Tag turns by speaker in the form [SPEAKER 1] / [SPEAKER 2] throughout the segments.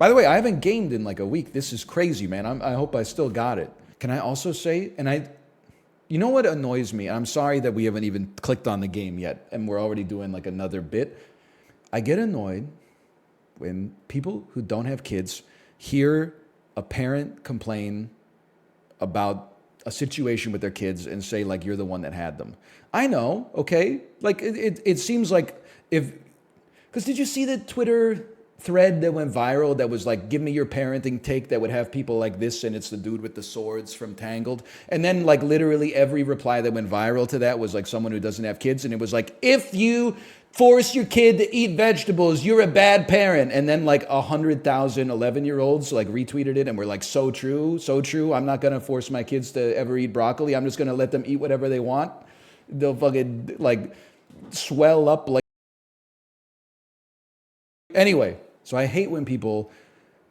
[SPEAKER 1] By the way, I haven't gamed in like a week. This is crazy, man. I hope I still got it. Can I also say, you know what annoys me? I'm sorry that we haven't even clicked on the game yet and we're already doing like another bit. I get annoyed when people who don't have kids hear a parent complain about a situation with their kids and say like you're the one that had them. I know, okay? Like it seems like because did you see the Twitter thread that went viral that was like, give me your parenting take, that would have people like this, and it's the dude with the swords from Tangled. And then like literally every reply that went viral to that was like someone who doesn't have kids, and it was like, if you force your kid to eat vegetables, you're a bad parent. And then like 100,000 11-year-olds like retweeted it and were like, so true, so true. I'm not gonna force my kids to ever eat broccoli. I'm just gonna let them eat whatever they want. They'll fucking like swell up like. Anyway, so I hate when people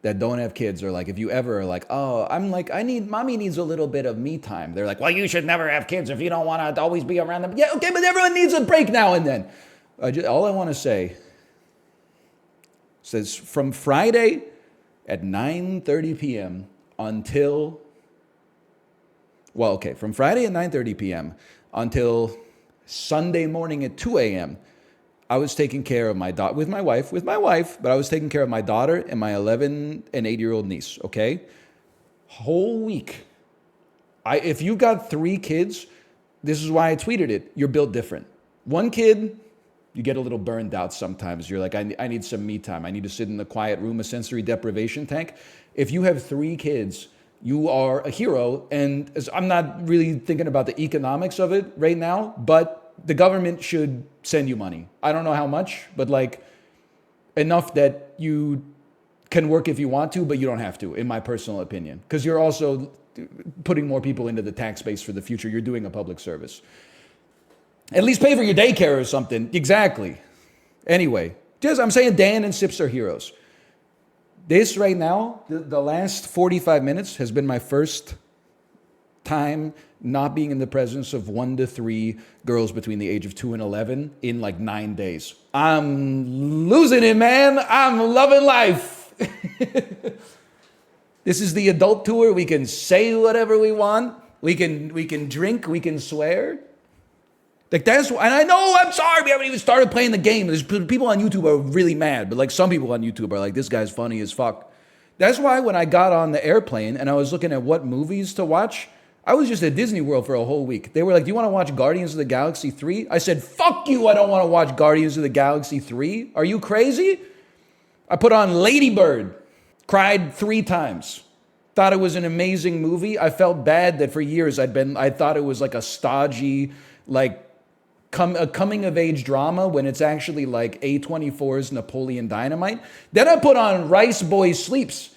[SPEAKER 1] that don't have kids are like, if you ever are like, oh, mommy needs a little bit of me time. They're like, well, you should never have kids if you don't want to always be around them. Yeah, okay, but everyone needs a break now and then. All I want to say says from Friday at 9:30 p.m. until, from Friday at 9:30 p.m. until Sunday morning at 2 a.m., I was taking care of my daughter with my wife, but I was taking care of my daughter and my 11 and 8-year-old niece, okay? Whole week. If you got 3 kids, this is why I tweeted it, you're built different. 1 kid, you get a little burned out sometimes. You're like, I need some me time. I need to sit in the quiet room, a sensory deprivation tank. If you have 3 kids, you are a hero. And I'm not really thinking about the economics of it right now, but the government should send you money. I don't know how much, but like enough that you can work if you want to, but you don't have to, in my personal opinion. Because you're also putting more people into the tax base for the future. You're doing a public service. At least pay for your daycare or something. Exactly. Anyway, I'm saying Dan and Sips are heroes. This right now, the last 45 minutes has been my first time not being in the presence of 1 to 3 girls between the age of 2 and 11 in like 9 days. I'm losing it, man. I'm loving life. This is the adult tour. We can say whatever we want. We can drink. We can swear. Like that's, and I know, I'm sorry, we haven't even started playing the game. There's people on YouTube are really mad, but like some people on YouTube are like, this guy's funny as fuck. That's why when I got on the airplane and I was looking at what movies to watch, I was just at Disney World for a whole week. They were like, do you want to watch Guardians of the Galaxy 3? I said, fuck you, I don't want to watch Guardians of the Galaxy 3. Are you crazy? I put on Lady Bird, cried 3 times. Thought it was an amazing movie. I felt bad that for years I thought it was like a stodgy, like a coming of age drama when it's actually like A24's Napoleon Dynamite. Then I put on Rice Boy Sleeps,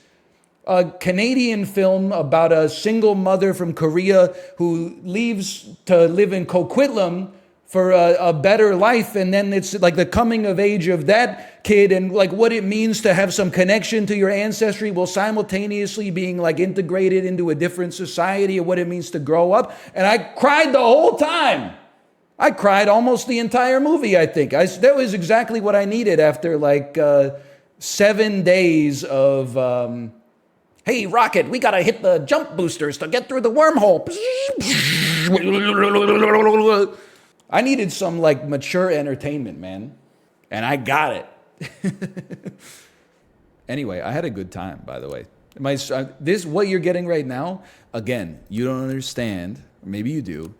[SPEAKER 1] a Canadian film about a single mother from Korea who leaves to live in Coquitlam for a better life. And then it's like the coming of age of that kid and like what it means to have some connection to your ancestry while simultaneously being like integrated into a different society and what it means to grow up. And I cried the whole time. I cried almost the entire movie, I think. That was exactly what I needed after like 7 days of, hey, Rocket, we got to hit the jump boosters to get through the wormhole. I needed some like mature entertainment, man. And I got it. Anyway, I had a good time, by the way. What you're getting right now, again, you don't understand, or maybe you do.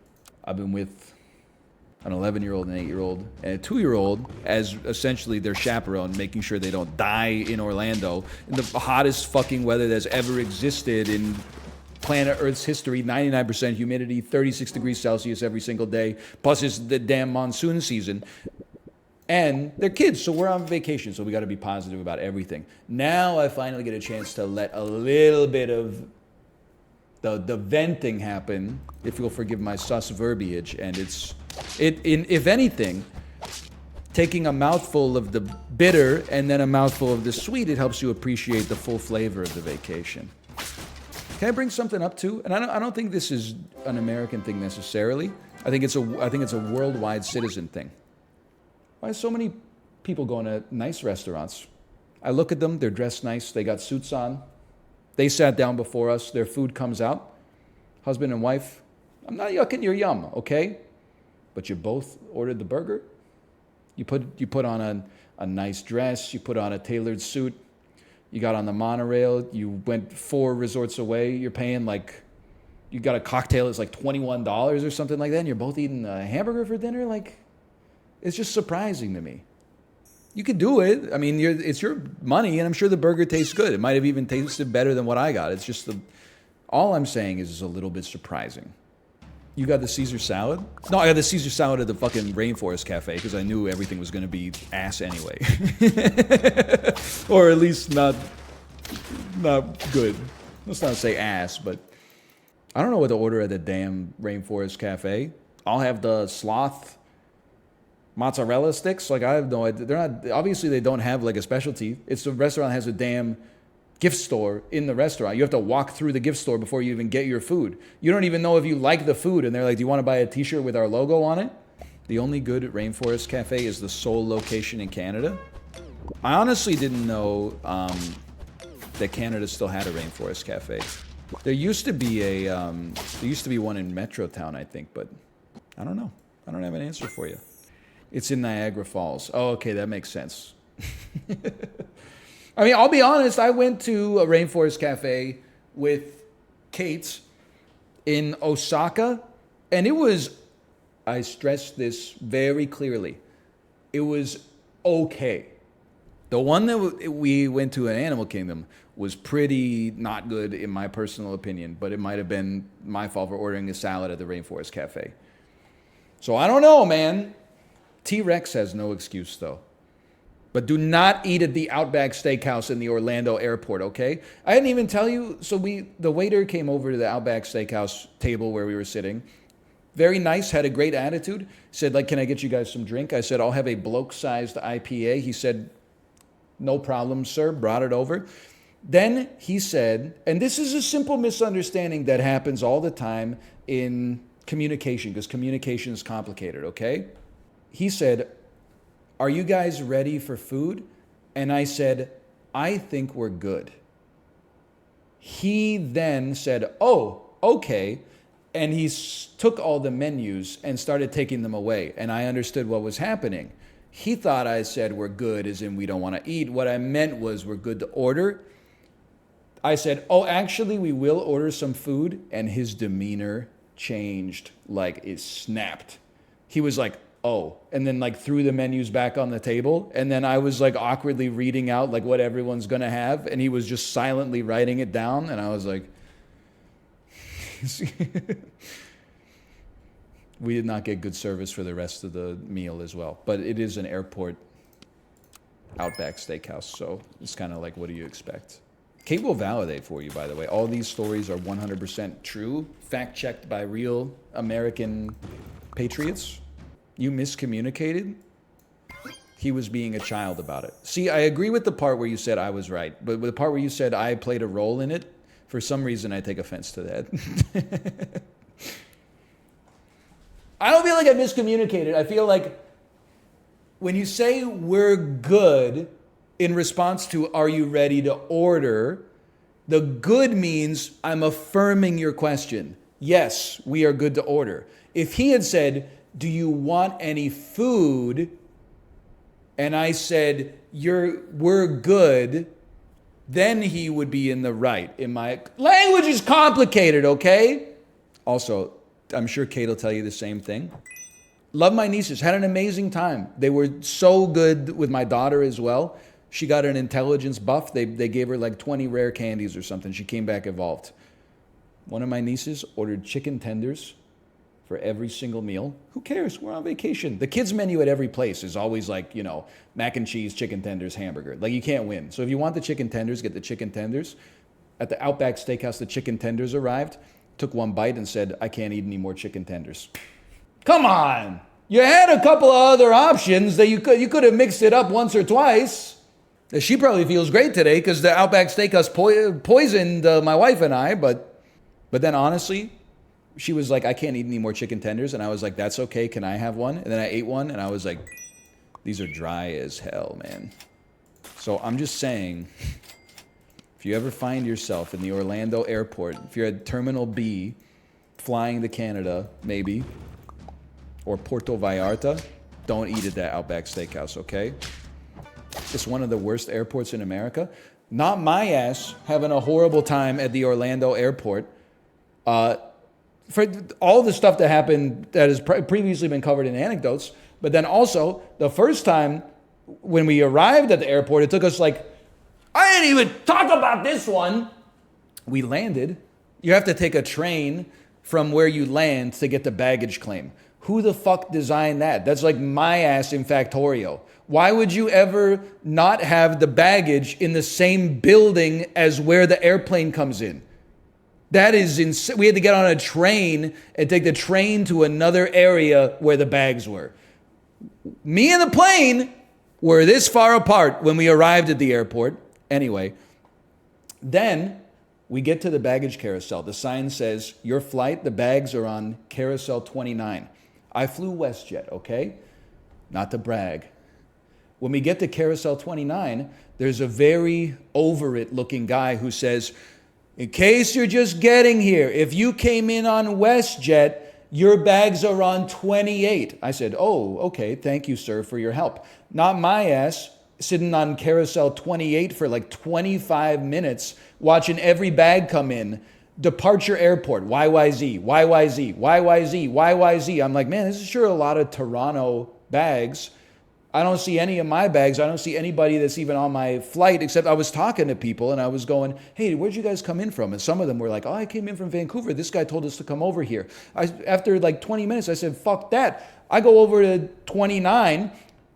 [SPEAKER 1] I've been with an 11-year-old, an 8-year-old, and a 2-year-old as essentially their chaperone, making sure they don't die in Orlando in the hottest fucking weather that's ever existed in planet Earth's history. 99% humidity, 36 degrees Celsius every single day, plus it's the damn monsoon season. And they're kids, so we're on vacation, so we got to be positive about everything. Now I finally get a chance to let a little bit of the venting happen, if you'll forgive my sus verbiage, and if anything, taking a mouthful of the bitter and then a mouthful of the sweet, it helps you appreciate the full flavor of the vacation. Can I bring something up too? And I don't think this is an American thing necessarily. I think it's a worldwide citizen thing. Why are so many people going to nice restaurants I look at them, they're dressed nice, they got suits on. They sat down before us, their food comes out. Husband and wife, I'm not yucking your yum, okay? But you both ordered the burger. You put on a nice dress, you put on a tailored suit, you got on the monorail, you went 4 resorts away, you're paying like, you got a cocktail that's like $21 or something like that, and you're both eating a hamburger for dinner? Like, it's just surprising to me. You could do it. I mean, it's your money, and I'm sure the burger tastes good. It might have even tasted better than what I got. It's just all I'm saying is it's a little bit surprising. You got the Caesar salad? No, I got the Caesar salad at the fucking Rainforest Cafe because I knew everything was going to be ass anyway. Or at least not good. Let's not say ass, but I don't know what to order at the damn Rainforest Cafe. I'll have the sloth mozzarella sticks. Like, I have no idea. They're not, obviously they don't have like a specialty. It's the restaurant that has a damn gift store in the restaurant. You have to walk through the gift store before you even get your food. You don't even know if you like the food, and they're like, do you want to buy a t-shirt with our logo on it? The only good Rainforest Cafe is the sole location in Canada. I honestly didn't know that Canada still had a Rainforest Cafe. There used to be one in Metrotown, I think, but I don't know. I don't have an answer for you. It's in Niagara Falls. Oh, okay, that makes sense. I mean, I'll be honest, I went to a Rainforest Cafe with Kate in Osaka, and it was, I stress this very clearly, it was okay. The one that we went to in Animal Kingdom was pretty not good in my personal opinion, but it might have been my fault for ordering a salad at the Rainforest Cafe. So I don't know, man. T-Rex has no excuse, though. But do not eat at the Outback Steakhouse in the Orlando airport, okay? I didn't even tell you. So the waiter came over to the Outback Steakhouse table where we were sitting. Very nice, had a great attitude. Said, like, can I get you guys some drink? I said, I'll have a bloke-sized IPA. He said, no problem, sir. Brought it over. Then he said, and this is a simple misunderstanding that happens all the time in communication, because communication is complicated, okay? He said, are you guys ready for food? And I said, I think we're good. He then said, oh, okay. And he took all the menus and started taking them away. And I understood what was happening. He thought I said we're good as in we don't want to eat. What I meant was we're good to order. I said, oh, actually, we will order some food. And his demeanor changed, like it snapped. He was like, oh, and then like threw the menus back on the table. And then I was like awkwardly reading out like what everyone's going to have. And he was just silently writing it down. And I was like, we did not get good service for the rest of the meal as well. But it is an airport Outback Steakhouse. So it's kind of like, what do you expect? Kate will validate for you, by the way. All these stories are 100% true, fact-checked by real American patriots. You miscommunicated. He was being a child about it. See, I agree with the part where you said I was right, but with the part where you said I played a role in it, for some reason I take offense to that. I don't feel like I miscommunicated. I feel like when you say we're good in response to are you ready to order, the good means I'm affirming your question. Yes, we are good to order. If he had said, do you want any food? And I said, we're good, then he would be in the right. My language is complicated, okay? Also, I'm sure Kate will tell you the same thing. Love my nieces, had an amazing time. They were so good with my daughter as well. She got an intelligence buff. They gave her like 20 rare candies or something. She came back evolved. One of my nieces ordered chicken tenders for every single meal. Who cares? We're on vacation. The kids' menu at every place is always like, mac and cheese, chicken tenders, hamburger. Like, you can't win. So if you want the chicken tenders, get the chicken tenders. At the Outback Steakhouse, the chicken tenders arrived, took one bite and said, I can't eat any more chicken tenders. Come on. You had a couple of other options that you could have mixed it up once or twice. She probably feels great today because the Outback Steakhouse poisoned my wife and I, but then honestly, she was like, I can't eat any more chicken tenders. And I was like, that's okay. Can I have one? And then I ate one and I was like, these are dry as hell, man. So I'm just saying, if you ever find yourself in the Orlando airport, if you're at Terminal B, flying to Canada, maybe, or Puerto Vallarta, don't eat at that Outback Steakhouse, okay? It's one of the worst airports in America. Not my ass having a horrible time at the Orlando airport. For all the stuff that happened that has previously been covered in anecdotes, but then also the first time when we arrived at the airport, it took us like, I didn't even talk about this one. We landed. You have to take a train from where you land to get the baggage claim. Who the fuck designed that? That's like my ass in Factorio. Why would you ever not have the baggage in the same building as where the airplane comes in? That is insane. We had to get on a train and take the train to another area where the bags were. Me and the plane were this far apart when we arrived at the airport. Anyway, then we get to the baggage carousel. The sign says, your flight, the bags are on carousel 29. I flew WestJet, okay? Not to brag. When we get to carousel 29, there's a very over it looking guy who says, in case you're just getting here, if you came in on WestJet, your bags are on 28. I said, oh, okay, thank you, sir, for your help. Not my ass sitting on carousel 28 for like 25 minutes, watching every bag come in. Departure airport, YYZ, YYZ, YYZ, YYZ. I'm like, man, this is sure a lot of Toronto bags. I don't see any of my bags. I don't see anybody that's even on my flight, except I was talking to people and I was going, hey, where'd you guys come in from? And some of them were like, oh, I came in from Vancouver. This guy told us to come over here. After like 20 minutes, I said, fuck that. I go over to 29.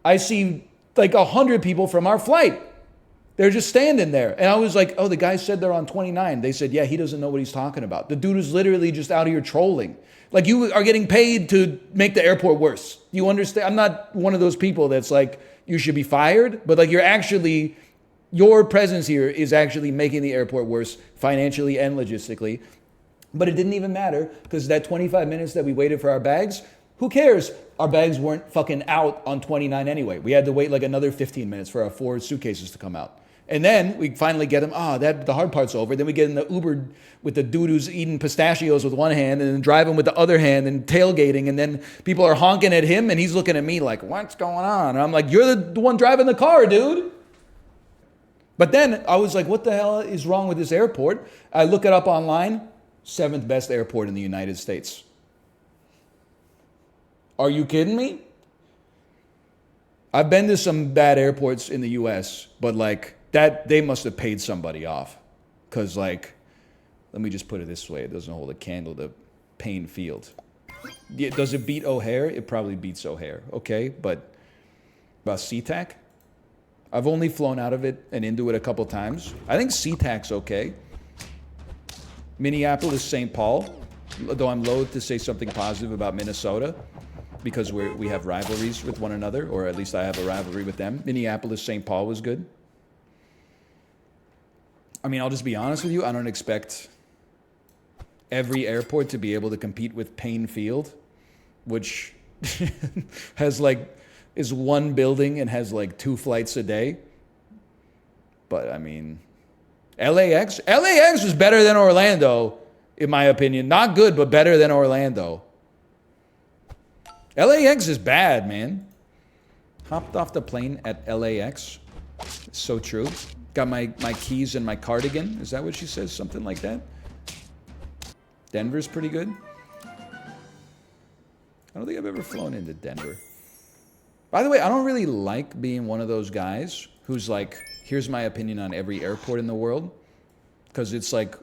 [SPEAKER 1] I see like 100 people from our flight. They're just standing there. And I was like, oh, the guy said they're on 29. They said, yeah, he doesn't know what he's talking about. The dude is literally just out here trolling. Like, you are getting paid to make the airport worse. You understand? I'm not one of those people that's like, you should be fired. But like, your presence here is actually making the airport worse financially and logistically. But it didn't even matter because that 25 minutes that we waited for our bags, who cares? Our bags weren't fucking out on 29 anyway. We had to wait like another 15 minutes for our 4 suitcases to come out. And then we finally get them. The hard part's over. Then we get in the Uber with the dude who's eating pistachios with one hand and then driving with the other hand and tailgating. And then people are honking at him and he's looking at me like, what's going on? And I'm like, you're the one driving the car, dude. But then I was like, what the hell is wrong with this airport? I look it up online. 7th best airport in the United States. Are you kidding me? I've been to some bad airports in the US, but like that, they must have paid somebody off. Because like, let me just put it this way. It doesn't hold a candle to Payne Field. Yeah, does it beat O'Hare? It probably beats O'Hare, okay? But about SeaTac? I've only flown out of it and into it a couple times. I think SeaTac's okay. Minneapolis, St. Paul, though I'm loath to say something positive about Minnesota because we have rivalries with one another, or at least I have a rivalry with them. Minneapolis, St. Paul was good. I mean, I'll just be honest with you. I don't expect every airport to be able to compete with Payne Field, which is one building and has like 2 flights a day. But I mean, LAX was better than Orlando, in my opinion. Not good, but better than Orlando. LAX is bad, man. Hopped off the plane at LAX. So true. Got my keys and my cardigan. Is that what she says? Something like that. Denver's pretty good. I don't think I've ever flown into Denver. By the way, I don't really like being one of those guys who's like, here's my opinion on every airport in the world. Because it's like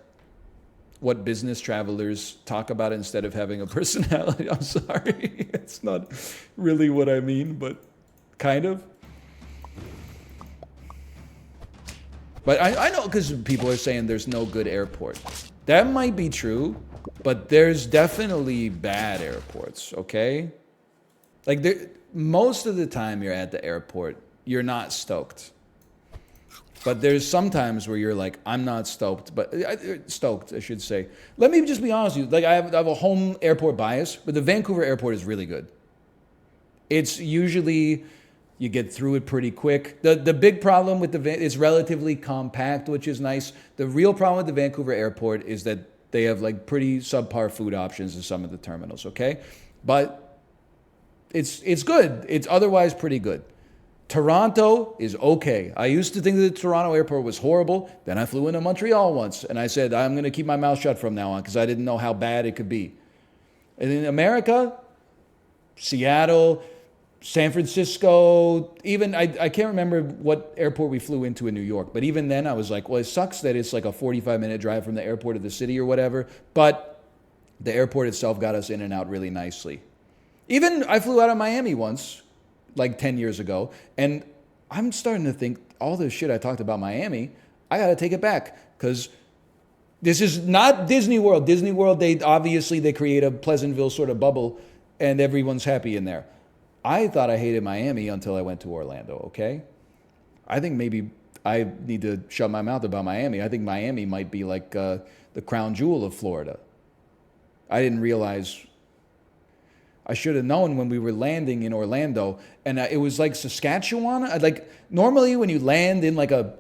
[SPEAKER 1] what business travelers talk about instead of having a personality. I'm sorry. It's not really what I mean, but kind of. But I know, because people are saying there's no good airport. That might be true, but there's definitely bad airports, okay? Like, most of the time you're at the airport, you're not stoked. But there's some times where you're like, I'm not stoked, but stoked, I should say. Let me just be honest with you. Like, I have a home airport bias, but the Vancouver airport is really good. It's usually, You get through it pretty quick. The big problem with it's relatively compact, which is nice. The real problem with the Vancouver airport is that they have like pretty subpar food options in some of the terminals, okay? But it's good. It's otherwise pretty good. Toronto is okay. I used to think that the Toronto airport was horrible. Then I flew into Montreal once, and I said, I'm going to keep my mouth shut from now on because I didn't know how bad it could be. And in America, Seattle, San Francisco, even, I can't remember what airport we flew into in New York, but even then I was like, well, it sucks that it's like a 45-minute drive from the airport to the city or whatever, but the airport itself got us in and out really nicely. Even I flew out of Miami once, like 10 years ago, and I'm starting to think all this shit I talked about Miami, I got to take it back, because this is not Disney World. Disney World, they create a Pleasantville sort of bubble, and everyone's happy in there. I thought I hated Miami until I went to Orlando, okay? I think maybe I need to shut my mouth about Miami. I think Miami might be like the crown jewel of Florida. I didn't realize, I should have known when we were landing in Orlando, and it was like Saskatchewan. Normally when you land in like a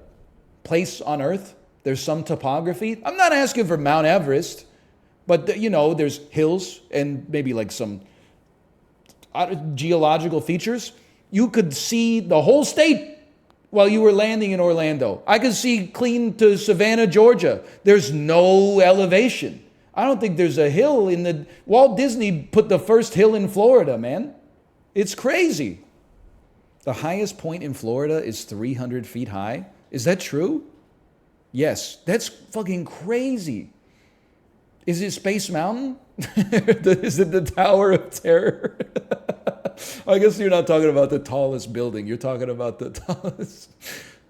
[SPEAKER 1] place on Earth, there's some topography. I'm not asking for Mount Everest, but there's hills and maybe like some geological features. You could see the whole state while you were landing in Orlando. I could see clean to Savannah, Georgia. There's no elevation. I don't think there's a hill in the... Walt Disney put the first hill in Florida, man. It's crazy. The highest point in Florida is 300 feet high. Is that true? Yes. That's fucking crazy. Is it Space Mountain? Is it the Tower of Terror? I guess you're not talking about the tallest building. You're talking about the tallest,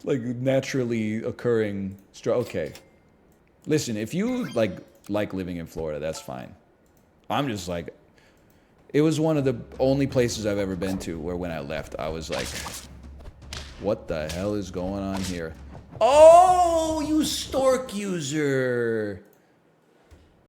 [SPEAKER 1] like, naturally occurring... Okay. Listen, if you, like living in Florida, that's fine. I'm just like... It was one of the only places I've ever been to where when I left, I was like, what the hell is going on here? Oh, you stork user.